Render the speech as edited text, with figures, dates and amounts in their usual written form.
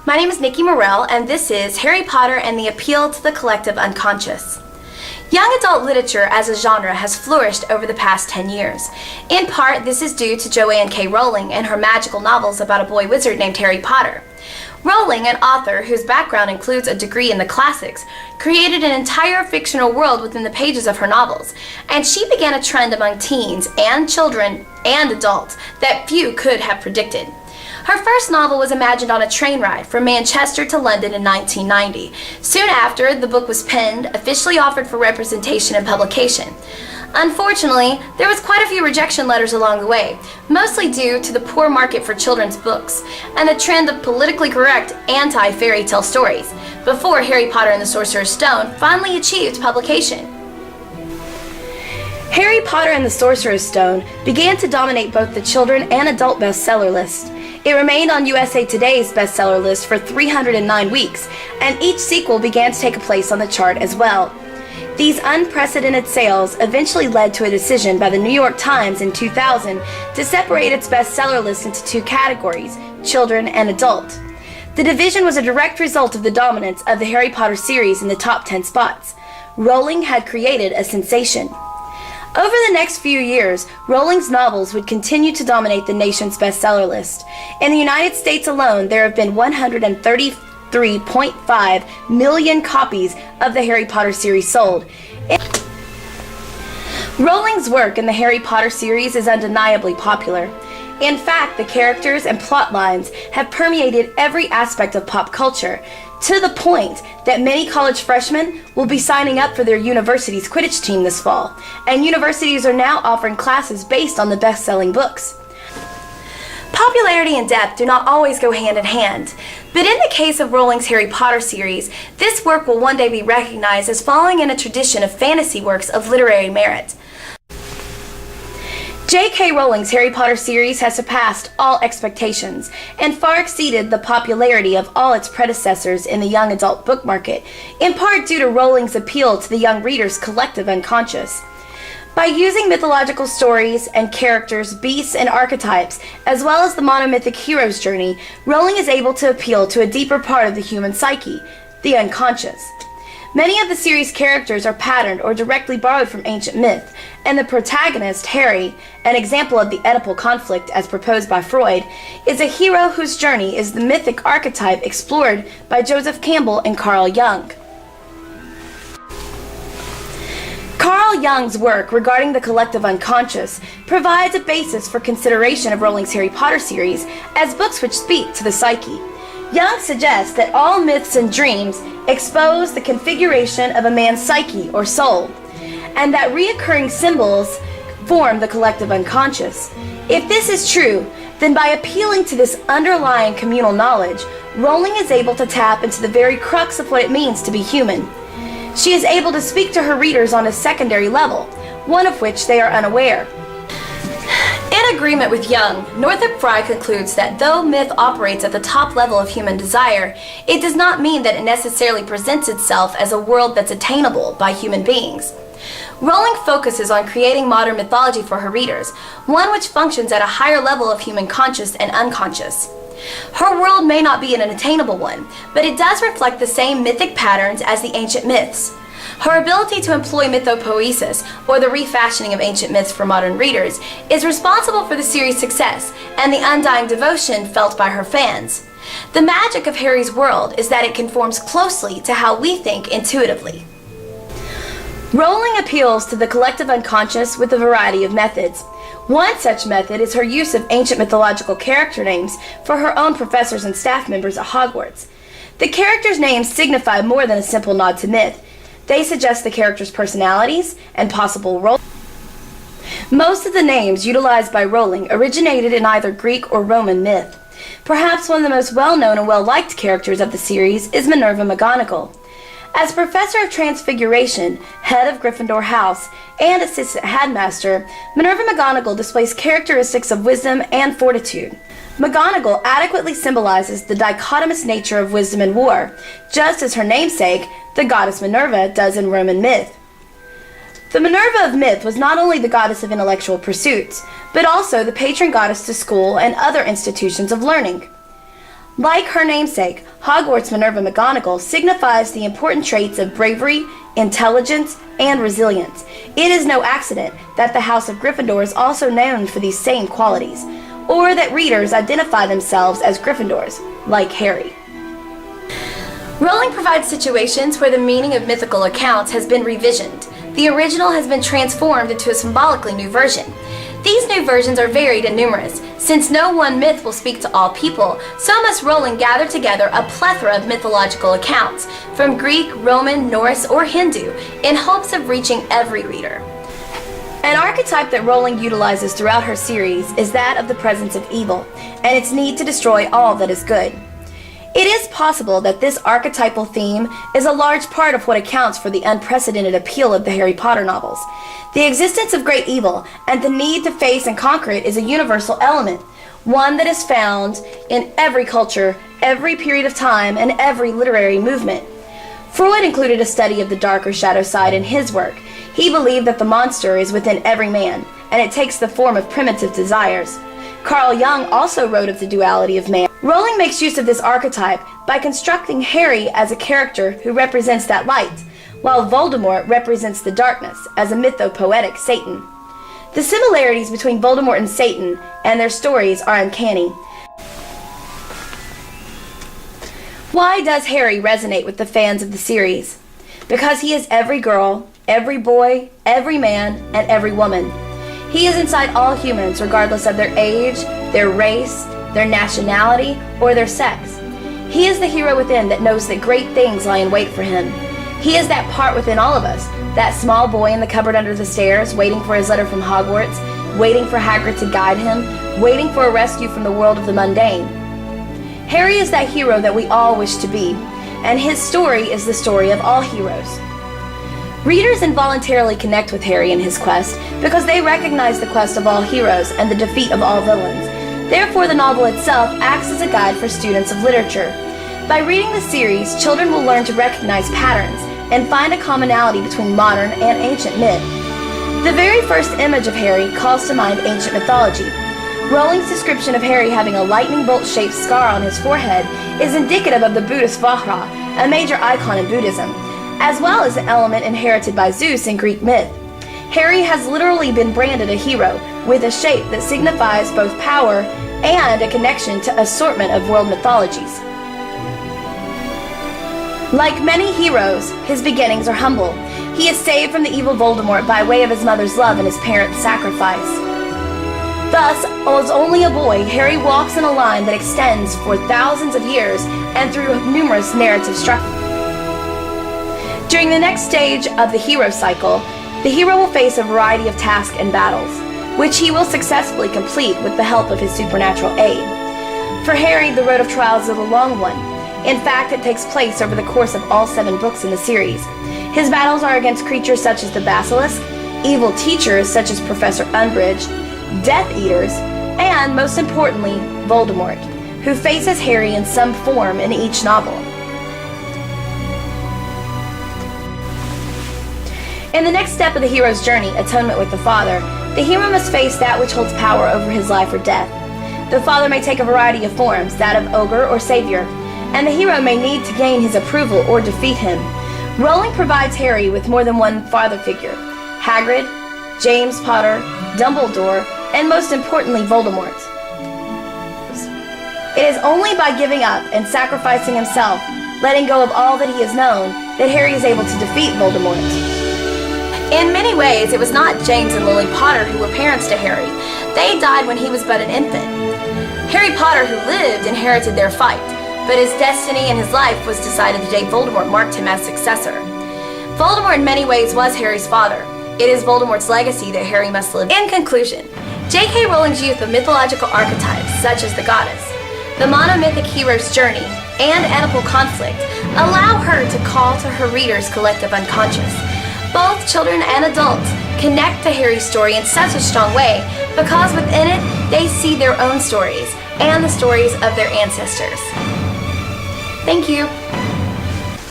My name is Nikki Morell, and this is Harry Potter and the Appeal to the Collective Unconscious. Young adult literature as a genre has flourished over the past 10 years. In part, this is due to Joanne K. Rowling and her magical novels about a boy wizard named Harry Potter. Rowling, an author whose background includes a degree in the classics, created an entire fictional world within the pages of her novels, and she began a trend among teens and children and adults that few could have predicted. Her first novel was imagined on a train ride from Manchester to London in 1990. Soon after, the book was penned, officially offered for representation and publication. Unfortunately, there was quite a few rejection letters along the way, mostly due to the poor market for children's books and the trend of politically correct anti-fairy tale stories, before Harry Potter and the Sorcerer's Stone finally achieved publication. Harry Potter and the Sorcerer's Stone began to dominate both the children and adult bestseller lists. It remained on USA Today's bestseller list for 309 weeks, and each sequel began to take a place on the chart as well. These unprecedented sales eventually led to a decision by the New York Times in 2000 to separate its bestseller list into two categories, children and adult. The division was a direct result of the dominance of the Harry Potter series in the top 10 spots. Rowling had created a sensation. Over the next few years, Rowling's novels would continue to dominate the nation's bestseller list. In the United States alone, there have been 133.5 million copies of the Harry Potter series sold. Rowling's work in the Harry Potter series is undeniably popular. In fact, the characters and plot lines have permeated every aspect of pop culture, to the point that many college freshmen will be signing up for their university's Quidditch team this fall, and universities are now offering classes based on the best-selling books. Popularity and depth do not always go hand in hand, but in the case of Rowling's Harry Potter series, this work will one day be recognized as following in a tradition of fantasy works of literary merit. J.K. Rowling's Harry Potter series has surpassed all expectations and far exceeded the popularity of all its predecessors in the young adult book market, in part due to Rowling's appeal to the young reader's collective unconscious. By using mythological stories and characters, beasts, and archetypes, as well as the monomythic hero's journey, Rowling is able to appeal to a deeper part of the human psyche, the unconscious. Many of the series' characters are patterned or directly borrowed from ancient myth, and the protagonist, Harry, an example of the Oedipal conflict as proposed by Freud, is a hero whose journey is the mythic archetype explored by Joseph Campbell and Carl Jung. Carl Jung's work regarding the collective unconscious provides a basis for consideration of Rowling's Harry Potter series as books which speak to the psyche. Jung suggests that all myths and dreams expose the configuration of a man's psyche or soul, and that reoccurring symbols form the collective unconscious. If this is true, then by appealing to this underlying communal knowledge, Rowling is able to tap into the very crux of what it means to be human. She is able to speak to her readers on a secondary level, one of which they are unaware. In agreement with Jung, Northrop Frye concludes that though myth operates at the top level of human desire, it does not mean that it necessarily presents itself as a world that's attainable by human beings. Rowling focuses on creating modern mythology for her readers, one which functions at a higher level of human conscious and unconscious. Her world may not be an attainable one, but it does reflect the same mythic patterns as the ancient myths. Her ability to employ mythopoesis, or the refashioning of ancient myths for modern readers, is responsible for the series' success and the undying devotion felt by her fans. The magic of Harry's world is that it conforms closely to how we think intuitively. Rowling appeals to the collective unconscious with a variety of methods. One such method is her use of ancient mythological character names for her own professors and staff members at Hogwarts. The characters' names signify more than a simple nod to myth. They suggest the characters' personalities and possible roles. Most of the names utilized by Rowling originated in either Greek or Roman myth. Perhaps one of the most well-known and well-liked characters of the series is Minerva McGonagall. As Professor of Transfiguration, head of Gryffindor House, and assistant headmaster, Minerva McGonagall displays characteristics of wisdom and fortitude. McGonagall adequately symbolizes the dichotomous nature of wisdom and war, just as her namesake, the goddess Minerva, does in Roman myth. The Minerva of myth was not only the goddess of intellectual pursuits, but also the patron goddess to school and other institutions of learning. Like her namesake, Hogwarts Minerva McGonagall signifies the important traits of bravery, intelligence, and resilience. It is no accident that the House of Gryffindor is also known for these same qualities, or that readers identify themselves as Gryffindors, like Harry. Rowling provides situations where the meaning of mythical accounts has been revisioned. The original has been transformed into a symbolically new version. These new versions are varied and numerous. Since no one myth will speak to all people, so must Rowling gather together a plethora of mythological accounts, from Greek, Roman, Norse, or Hindu, in hopes of reaching every reader. An archetype that Rowling utilizes throughout her series is that of the presence of evil, and its need to destroy all that is good. It is possible that this archetypal theme is a large part of what accounts for the unprecedented appeal of the Harry Potter novels. The existence of great evil and the need to face and conquer it is a universal element, one that is found in every culture, every period of time, and every literary movement. Freud included a study of the dark or shadow side in his work. He believed that the monster is within every man, and it takes the form of primitive desires. Carl Jung also wrote of the duality of man. Rowling makes use of this archetype by constructing Harry as a character who represents that light, while Voldemort represents the darkness as a mythopoetic Satan. The similarities between Voldemort and Satan and their stories are uncanny. Why does Harry resonate with the fans of the series? Because he is every girl, every boy, every man, and every woman. He is inside all humans, regardless of their age, their race, their nationality, or their sex. He is the hero within that knows that great things lie in wait for him. He is that part within all of us, that small boy in the cupboard under the stairs, waiting for his letter from Hogwarts, waiting for Hagrid to guide him, waiting for a rescue from the world of the mundane. Harry is that hero that we all wish to be, and his story is the story of all heroes. Readers involuntarily connect with Harry in his quest because they recognize the quest of all heroes and the defeat of all villains. Therefore, the novel itself acts as a guide for students of literature. By reading the series, children will learn to recognize patterns and find a commonality between modern and ancient myth. The very first image of Harry calls to mind ancient mythology. Rowling's description of Harry having a lightning bolt-shaped scar on his forehead is indicative of the Buddhist Vajra, a major icon in Buddhism, as well as an element inherited by Zeus in Greek myth. Harry has literally been branded a hero, with a shape that signifies both power and a connection to assortment of world mythologies. Like many heroes, his beginnings are humble. He is saved from the evil Voldemort by way of his mother's love and his parents' sacrifice. Thus, as only a boy, Harry walks in a line that extends for thousands of years and through numerous narrative structures. During the next stage of the hero cycle, the hero will face a variety of tasks and battles, which he will successfully complete with the help of his supernatural aid. For Harry, the road of trials is a long one. In fact, it takes place over the course of all 7 books in the series. His battles are against creatures such as the Basilisk, evil teachers such as Professor Umbridge, Death Eaters, and, most importantly, Voldemort, who faces Harry in some form in each novel. In the next step of the hero's journey, atonement with the Father, the hero must face that which holds power over his life or death. The Father may take a variety of forms, that of ogre or savior, and the hero may need to gain his approval or defeat him. Rowling provides Harry with more than one father figure: Hagrid, James Potter, Dumbledore, and most importantly, Voldemort. It is only by giving up and sacrificing himself, letting go of all that he has known, that Harry is able to defeat Voldemort. In many ways, it was not James and Lily Potter who were parents to Harry. They died when he was but an infant. Harry Potter, who lived, inherited their fight, but his destiny and his life was decided the day Voldemort marked him as successor. Voldemort in many ways was Harry's father. It is Voldemort's legacy that Harry must live. In conclusion, J.K. Rowling's use of mythological archetypes, such as the goddess, the monomythic hero's journey, and Oedipal conflict, allow her to call to her readers' collective unconscious. Both children and adults connect to Harry's story in such a strong way because within it they see their own stories and the stories of their ancestors. Thank you.